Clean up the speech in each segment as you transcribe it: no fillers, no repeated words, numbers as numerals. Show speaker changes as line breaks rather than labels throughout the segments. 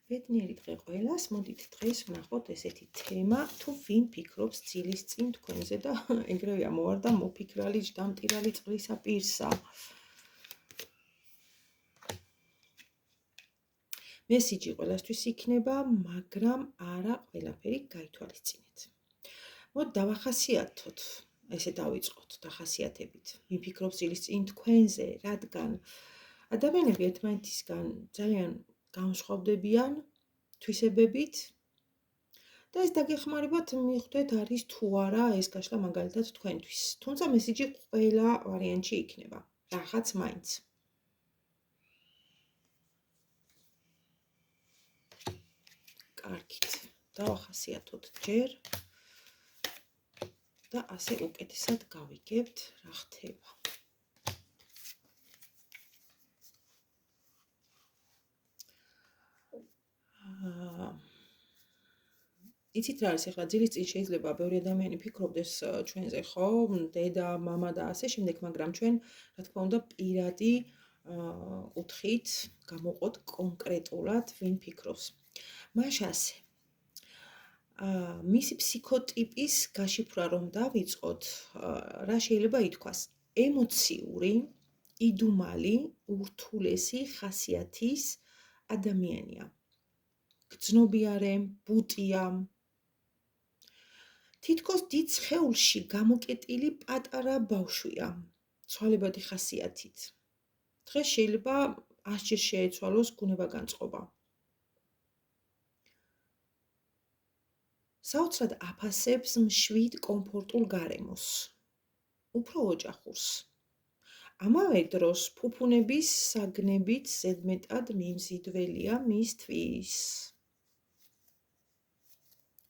ბედნიერი დღე ყველას, მოდით დღეს ვნახოთ ესეთი თემა, თუ ვინ ფიქრობს ცილის წინ თქვენზე და ეგრევე ამოვარდა მოფიქრალი ჯდამტირალი წყლისა პირსა. მესიჯი ყველასთვის იქნება, მაგრამ არა ყველაფერი გაითვალისწინეთ. მოდ დავახასიათოთ, ესე დავიწყოთ დახასიათებით. ვინ ფიქრობს ცილის წინ თქვენზე, რადგან ადამიანები ერთმანეთისგან ძალიან განსხვავდებიან თვისებებით და ეს დაგეხმარებათ მიხვდეთ არის თუ არა ეს გაშლა მაგალითად თქვენთვის. თუმცა მესიჯი ყველა ვარიანტში იქნება, რაღაც მაინც. კარგით, დავახასიათოთ ჯერ და ასე უკეთესად გავიგებთ რა ხდება. იცით რა არის ახლა ძილის წინ შეიძლება ბევრი ადამიანი ფიქრობდეს ჩვენზე, ხო? დედა, მამა და ასე შემდეგ, მაგრამ ჩვენ რა თქმა უნდა პირადი კუთხით გამოვყოთ კონკრეტულად ვინ ფიქრობს. მაშასე მისი ფსიქოტიპის გაშიფრვა რომ დავიწყოთ, რა შეიძლება ითქვას? ემოციური, იდუმალი, ურთულესი ხასიათის ადამიანია. გრძნობიარე, ბუტია. თითქოს დიდ სხეულში გამოკეტილი პატარა ბავშვია, ცვალებადი ხასიათით. დღეს შეიძლება 100 ჯერ შეეცვალოს გუნება განწყობა. საოცრად აფასებს მშვიდ კომფორტულ გარემოს. უფრო ოჯახურს. ამავე დროს ფუფუნების საგნებით ზედმეტად მიმზიდველია მისთვის.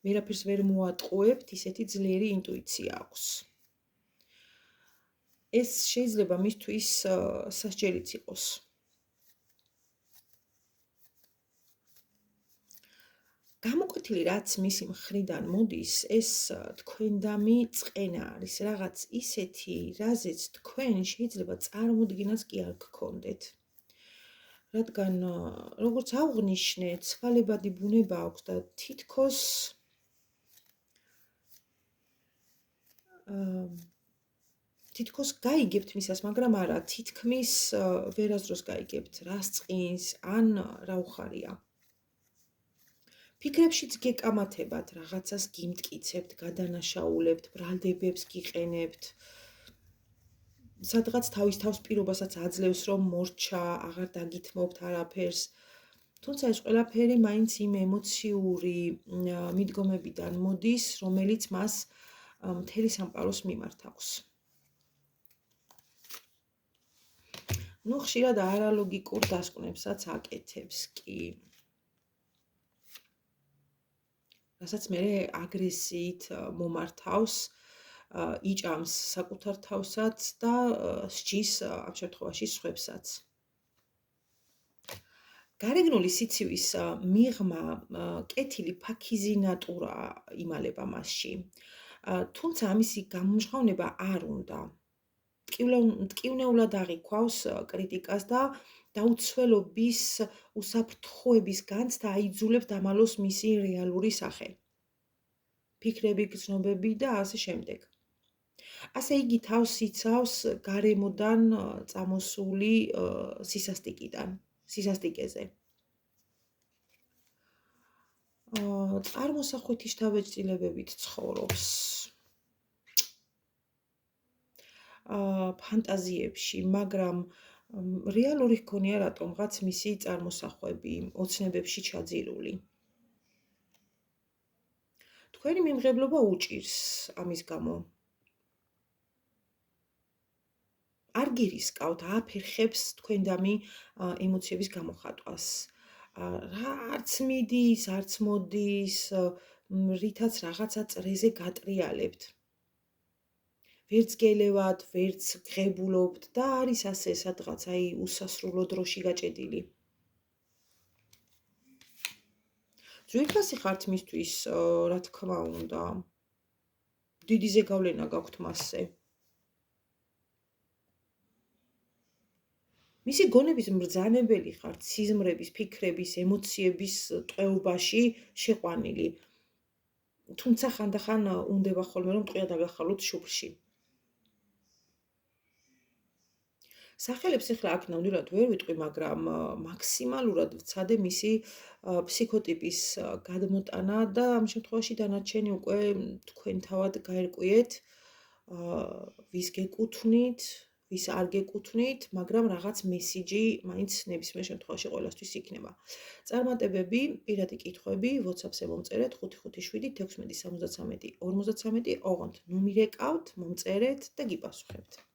ვერაფერს ვერ მოატყუებთ, ისეთი ძლიერი ინტუიცია აქვს. ეს შეიძლება მისთვის სასჯელიც იყოს. გამოკვეთილი რაც მისი მხრიდან მოდის, ეს თქვენდამი წყენა არის, რაღაც ისეთი, რაზეც თქვენ შეიძლება წარმოდგენაც კი არ გქონდეთ. რადგან როგორც აღვნიშნე, ცვალებადი ბუნება აქვს და თითქოს გაიგებთ მისას, მაგრამ არა, თითქმის ვერასდროს გაიგებთ, რას წყინს, ან რა უხარია. ფიქრებშიც გეკამათებათ, რაღაცას გიმტკიცებთ, გადანაშაულებთ, ბრალდებებს გიყენებთ. სადღაც თავის თავს პირობასაც აძლევს, რომ მორჩა, აღარ დაგითმობთ არაფერს. თუმცა ეს ყველაფერი მაინც იმ ემოციური მიდგომებიდან მოდის, რომელიც მას მთელი სამყაროს მიმართ აქვს. ხშირად არალოგიკურ დასკვნებსაც აკეთებს კი. რასაც მერე აგრესიით მომართავს, იჭამს საკუთარ თავსაც და სჯის ამ შემთხვევაში სხვებსაც. გარეგნული სიცივის მიღმა კეთილი ფაქიზი ნატურა იმალება მასში. თუმცა ამისი გამომჟღავნება არ უნდა. მტკივნეულად აღიქვავს კრიტიკას და დაუცველობის უსაფრთხოების განცდა აიძულებს დამალოს მისი რეალური სახე. ფიქრები, გრძნობები და ასე შემდეგ. ასე იგი თავს იცავს გარემოდან წამოსული სისასტიკეზე. წარმოსახვეთი შთაბეჭდილებებით ცხოვრობს. ფანტაზიებში, მაგრამ რეალური ჰქონია რატომღაც მისი წარმოსახვები, ოცნებებში ჩაძირული. თქვენი მიმღებლობა უჭირს ამის გამო. არ გირისკავთ, აფერხებს თქვენდამი ემოციების გამოხატვას. არც მიდის, არც მოდის, რითაც რაღაცა წრეზე გატრიალებთ. ვერც გელევათ, ვერც ღებულობთ და არის ასე სადღაც აი უსასრულო დროში გაჭედილი. ძვირფასი ხართ მისთვის, რა თქმა უნდა. დიდი ზეგავლენა გაქვთ მასზე. მისი გონების მბრძანებელი ხართ სიზმრების, ფიქრების, ემოციების ტყვეობაში შეყვანილი. თუმცა ხანდახან უნდება ხოლმე რომ ტყვია დაგახალოთ შუბლში. სახელებს ახლა აქ ნამდვილად ვერ ვიტყვი, მაგრამ მაქსიმალურად ვცადე მისი ფსიქოტიპის გადმოტანა და ამ შემთხვევაში დანარჩენი უკვე თქვენ თავად გაერკვიეთ, ვის გეკუთვნით, ვის არ გეკუთვნით, მაგრამ რაღაც მესიჯი მაინც ნებისმიერ შემთხვევაში ყველასთვის იქნება. წარმატებები, პირადი კითხვები, WhatsApp-ზე მომწერეთ 557 16 73 53, ოღონდ ნუ მირეკავთ, მომწერეთ და გიპასუხებთ.